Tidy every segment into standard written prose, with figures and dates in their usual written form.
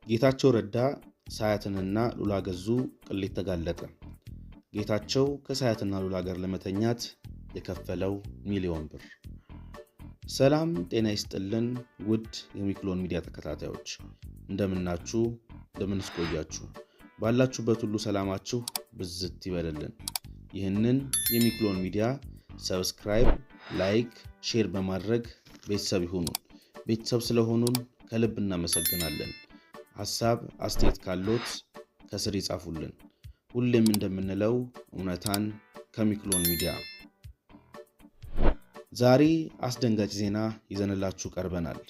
ጌታቸው ረዳ ሳያትንና ሉላ ገዙ ቅሌት ተጋለጠ። ጌታቸው ከሳያትና ሉላ ጋር ለመተኛት የከፈለው ሚሊዮን ብር። ሰላም ጤና ይስጥልን ውድ የሚክሎን ሚዲያ ተከታታዮች እንደምናችሁ፣ እንደምንስ ቆያችሁ? ባላችሁበት ሁሉ ሰላማችሁ ብዝት ይበልልን። ይህንን የሚክሎን ሚዲያ ሰብስክራይብ፣ ላይክ፣ ሼር በማድረግ ቤተሰብ ይሁኑ። ቤተሰብ ስለሆኑን ከልብ እናመሰግናለን። ሐሳብ አስተያየት ካሎት ከስር ይጻፉልን። ሁሌም እንደምንለው እውነታን ከሚክሎን ሚዲያ። ዛሬ አስደንጋጭ ዜና ይዘንላችሁ ቀርበናል።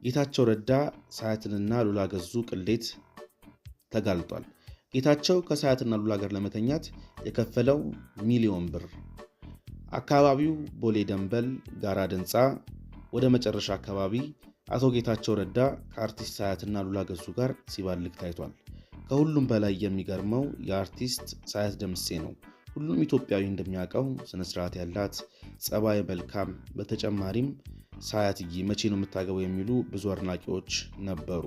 ጌታቸው ረዳ ሳያትንና ሉላ ገዙ ቅሌት ተጋልጧል። ጌታቸው ከሳያትና ሉላ ጋር ለመተኛት የከፈለው ሚሊዮን ብር። አካባቢው ቦሌ ደንበል ጋራ ድንጻ ወደ መጨረሻ አካባቢ አቶ ጌታቸው ረዳ ከአርቲስት ሳያትና ሉላ ገዙ ጋር ሲባልግ ታይቷል። ከሁሉም በላይ የሚገርመው የአርቲስት ሳያት ደምሴ ነው። ሁሉም ኢትዮጵያዊ እንደሚያውቀው ስነስርዓት ያላት፣ ጸባይ መልካም፣ በተጨማሪም ሳያትዬ መቼ ነው የምታገበው የሚሉ ብዙ አድናቂዎች ነበሩ።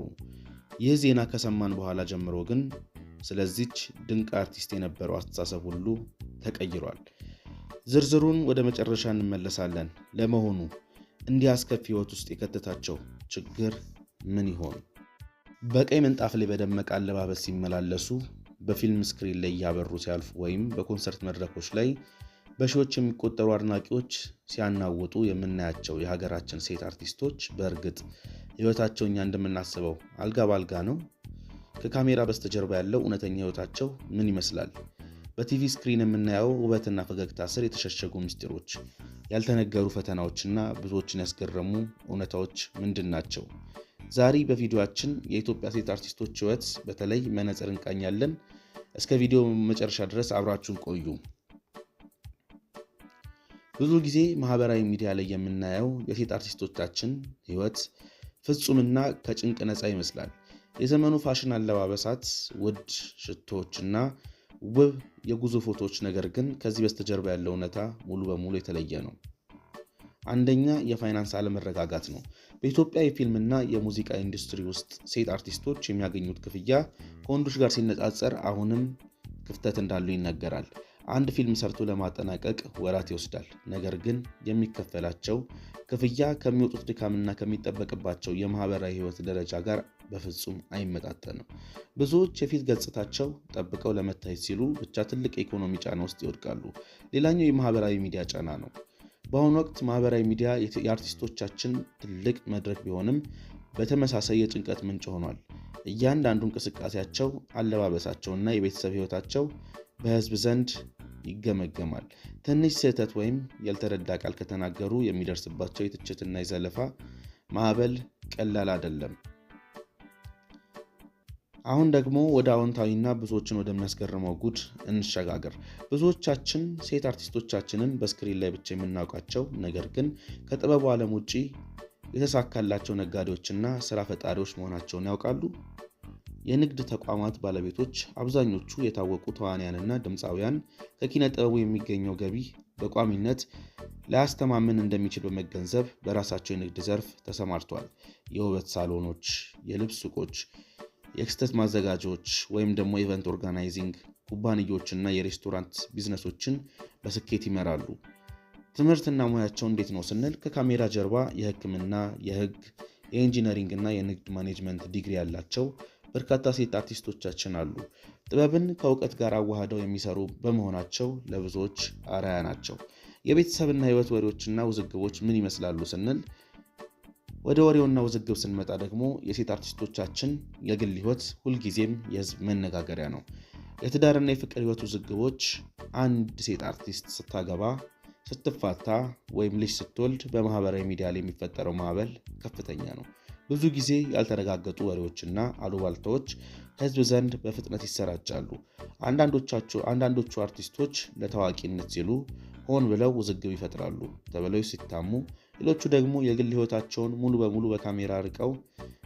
ይህ ዜና ከሰማን በኋላ ጀምሮ ግን ስለዚች ድንቅ አርቲስት የነበረው አስተሳሰብ ሁሉ ተቀይሯል። ዝርዝሩን ወደ መጨረሻ እንመለሳለን። ለመሆኑ እንዲህ አስከፊ ህይወት ውስጥ የከተታቸው ችግር ምን ይሆን? በቀይ ምንጣፍ ላይ በደመቀ አለባበስ ሲመላለሱ፣ በፊልም ስክሪን ላይ እያበሩ ሲያልፉ፣ ወይም በኮንሰርት መድረኮች ላይ በሺዎች የሚቆጠሩ አድናቂዎች ሲያናውጡ የምናያቸው የሀገራችን ሴት አርቲስቶች በእርግጥ ህይወታቸው እኛ እንደምናስበው አልጋ ባልጋ ነው? ከካሜራ በስተጀርባ ያለው እውነተኛ ህይወታቸው ምን ይመስላል? በቲቪ ስክሪን የምናየው ውበትና ፈገግታ ስር የተሸሸጉ ምስጢሮች፣ ያልተነገሩ ፈተናዎችና ብዙዎችን ያስገረሙ እውነታዎች ምንድን ናቸው? ዛሬ በቪዲዮአችን የኢትዮጵያ ሴት አርቲስቶች ህይወት በተለይ መነጽር እንቃኛለን። እስከ ቪዲዮ መጨረሻ ድረስ አብራችሁን ቆዩ። ብዙ ጊዜ ማህበራዊ ሚዲያ ላይ የምናየው የሴት አርቲስቶቻችን ህይወት ፍጹምና ከጭንቅ ነፃ ይመስላል። የዘመኑ ፋሽን አለባበሳት፣ ውድ ሽቶዎችና ውብ የጉዞ ፎቶዎች፣ ነገር ግን ከዚህ በስተጀርባ ያለው እውነታ ሙሉ በሙሉ የተለየ ነው። አንደኛ፣ የፋይናንስ አለመረጋጋት ነው። በኢትዮጵያ የፊልምና የሙዚቃ ኢንዱስትሪ ውስጥ ሴት አርቲስቶች የሚያገኙት ክፍያ ከወንዶች ጋር ሲነጻጸር አሁንም ክፍተት እንዳለው ይነገራል። አንድ ፊልም ሰርቶ ለማጠናቀቅ ወራት ይወስዳል። ነገር ግን የሚከፈላቸው ክፍያ ከሚወጡት ድካምና ከሚጠበቅባቸው የማህበራዊ ህይወት ደረጃ ጋር በፍጹም አይመጣጠንም። ብዙዎች የፊት ገጽታቸው ጠብቀው ለመታየት ሲሉ ብቻ ትልቅ የኢኮኖሚ ጫና ውስጥ ይወድቃሉ። ሌላኛው የማህበራዊ ሚዲያ ጫና ነው። በአሁኑ ወቅት ማህበራዊ ሚዲያ የአርቲስቶቻችን ትልቅ መድረክ ቢሆንም በተመሳሳይ የጭንቀት ምንጭ ሆኗል። እያንዳንዱ እንቅስቃሴያቸው፣ አለባበሳቸውና የቤተሰብ ህይወታቸው በህዝብ ዘንድ ይገመገማል። ትንሽ ስህተት ወይም ያልተረዳ ቃል ከተናገሩ የሚደርስባቸው የትችትና የዘለፋ ማዕበል ቀላል አይደለም። አሁን ደግሞ ወደ አዎንታዊና ብዙዎችን ወደሚያስገርመው ጉድ እንሸጋገር። ብዙዎቻችን ሴት አርቲስቶቻችንን በስክሪን ላይ ብቻ የምናውቃቸው፣ ነገር ግን ከጥበቡ ዓለም ውጪ የተሳካላቸው ነጋዴዎችና ስራ ፈጣሪዎች መሆናቸውን ያውቃሉ? የንግድ ተቋማት ባለቤቶች፣ አብዛኞቹ የታወቁ ተዋንያንና ድምፃውያን ከኪነ ጥበቡ የሚገኘው ገቢ በቋሚነት ላያስተማምን እንደሚችል በመገንዘብ በራሳቸው የንግድ ዘርፍ ተሰማርተዋል። የውበት ሳሎኖች፣ የልብስ ሱቆች፣ የክስተት ማዘጋጆች ወይም ደግሞ ኢቨንት ኦርጋናይዚንግ ኩባንያዎችና የሬስቶራንት ቢዝነሶችን በስኬት ይመራሉ። ትምህርትና ሙያቸው እንዴት ነው ስንል ከካሜራ ጀርባ የሕክምና፣ የህግ፣ የኢንጂነሪንግ እና የንግድ ማኔጅመንት ዲግሪ ያላቸው በርካታ ሴት አርቲስቶቻችን አሉ። ጥበብን ከእውቀት ጋር አዋህደው የሚሰሩ በመሆናቸው ለብዙዎች አርአያ ናቸው። የቤተሰብና ህይወት ወሬዎችና ውዝግቦች ምን ይመስላሉ ስንል ወደ ወሬውና ውዝግብ ስንመጣ ደግሞ የሴት አርቲስቶቻችን የግል ህይወት ሁልጊዜም የህዝብ መነጋገሪያ ነው። የትዳርና የፍቅር ህይወት ውዝግቦች፣ አንድ ሴት አርቲስት ስታገባ፣ ስትፋታ ወይም ልጅ ስትወልድ በማህበራዊ ሚዲያ ላይ የሚፈጠረው ማዕበል ከፍተኛ ነው። ብዙ ጊዜ ያልተረጋገጡ ወሬዎችና አሉባልታዎች ህዝብ ዘንድ በፍጥነት ይሰራጫሉ። አንዳንዶቹ አርቲስቶች ለታዋቂነት ሲሉ ሆን ብለው ውዝግብ ይፈጥራሉ ተብለው ሲታሙ፣ ሌሎቹ ደግሞ የግል ህይወታቸውን ሙሉ በሙሉ በካሜራ ርቀው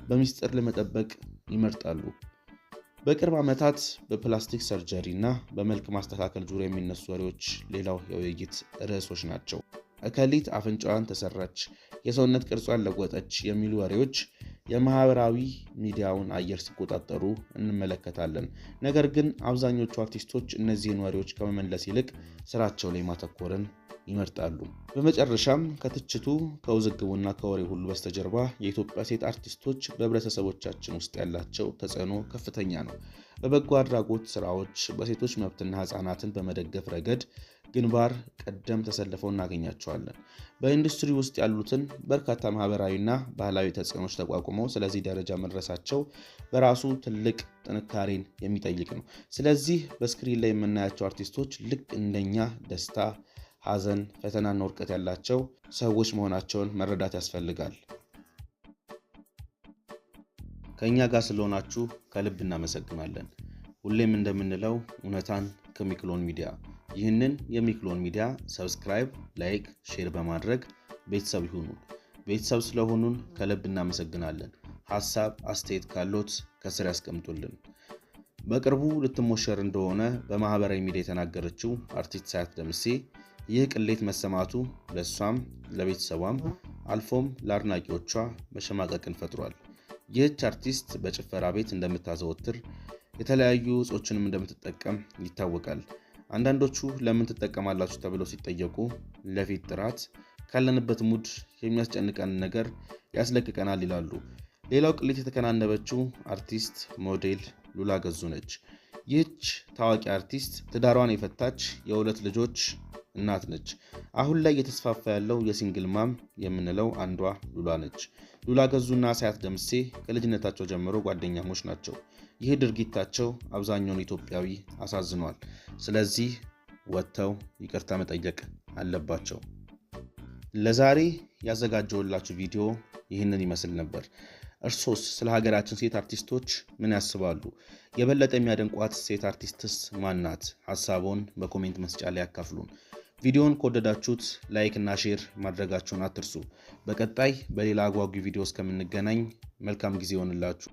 በሚስጥር ለመጠበቅ ይመርጣሉ። በቅርብ ዓመታት በፕላስቲክ ሰርጀሪ እና በመልክ ማስተካከል ዙሪያ የሚነሱ ወሬዎች ሌላው የውይይት ርዕሶች ናቸው። እከሊት አፍንጫዋን ተሰራች፣ የሰውነት ቅርጿን ለወጠች የሚሉ ወሬዎች የማህበራዊ ሚዲያውን አየር ሲቆጣጠሩ እንመለከታለን። ነገር ግን አብዛኞቹ አርቲስቶች እነዚህን ወሬዎች ከመመለስ ይልቅ ስራቸው ላይ ማተኮርን ይመርጣሉ። በመጨረሻም ከትችቱ ከውዝግቡና ከወሬ ሁሉ በስተጀርባ የኢትዮጵያ ሴት አርቲስቶች በህብረተሰቦቻችን ውስጥ ያላቸው ተጽዕኖ ከፍተኛ ነው። በበጎ አድራጎት ስራዎች፣ በሴቶች መብትና ህፃናትን በመደገፍ ረገድ ግንባር ቀደም ተሰልፈው እናገኛቸዋለን። በኢንዱስትሪ ውስጥ ያሉትን በርካታ ማህበራዊና ባህላዊ ተጽዕኖች ተቋቁመው ስለዚህ ደረጃ መድረሳቸው በራሱ ትልቅ ጥንካሬን የሚጠይቅ ነው። ስለዚህ በስክሪን ላይ የምናያቸው አርቲስቶች ልክ እንደኛ ደስታ፣ ሐዘን፣ ፈተናና ውድቀት ያላቸው ሰዎች መሆናቸውን መረዳት ያስፈልጋል። ከኛ ጋር ስለሆናችሁ ከልብ እናመሰግናለን። ሁሌም እንደምንለው እውነታን ከሚክሎን ሚዲያ። ይህንን የሚክሎን ሚዲያ ሰብስክራይብ፣ ላይክ፣ ሼር በማድረግ ቤተሰብ ይሁኑ። ቤተሰብ ስለሆኑን ከልብ እናመሰግናለን። ሐሳብ አስተያየት ካሎት ከስር ያስቀምጡልን። በቅርቡ ልትሞሸር እንደሆነ በማህበራዊ ሚዲያ የተናገረችው አርቲስት ሳያት ደምሴ ይህ ቅሌት መሰማቱ ለሷም ለቤተሰቧም አልፎም ለአድናቂዎቿ መሸማቀቅን ፈጥሯል። ይህች አርቲስት በጭፈራ ቤት እንደምታዘወትር የተለያዩ እጾችንም እንደምትጠቀም ይታወቃል። አንዳንዶቹ ለምን ትጠቀማላችሁ ተብለው ሲጠየቁ ለፊት ጥራት፣ ካለንበት ሙድ የሚያስጨንቀን ነገር ያስለቅቀናል ይላሉ። ሌላው ቅሌት የተከናነበችው አርቲስት ሞዴል ሉላ ገዙ ነች። ይህች ታዋቂ አርቲስት ትዳሯን የፈታች የሁለት ልጆች እናት ነች። አሁን ላይ እየተስፋፋ ያለው የሲንግል ማም የምንለው አንዷ ሉላ ነች። ሉላ ገዙና ሳያት ደምሴ ከልጅነታቸው ጀምሮ ጓደኛሞች ናቸው። ይህ ድርጊታቸው አብዛኛውን ኢትዮጵያዊ አሳዝኗል። ስለዚህ ወጥተው ይቅርታ መጠየቅ አለባቸው። ለዛሬ ያዘጋጀሁላችሁ ቪዲዮ ይህንን ይመስል ነበር። እርሶስ ስለ ሀገራችን ሴት አርቲስቶች ምን ያስባሉ? የበለጠ የሚያደንቋት ሴት አርቲስትስ ማን ናት? ሐሳቦን በኮሜንት መስጫ ላይ ያካፍሉን። ቪዲዮውን ከወደዳችሁት ላይክ እና ሼር ማድረጋችሁን አትርሱ። በቀጣይ በሌላ አጓጊ ቪዲዮ እስከምንገናኝ መልካም ጊዜ ይሆንላችሁ።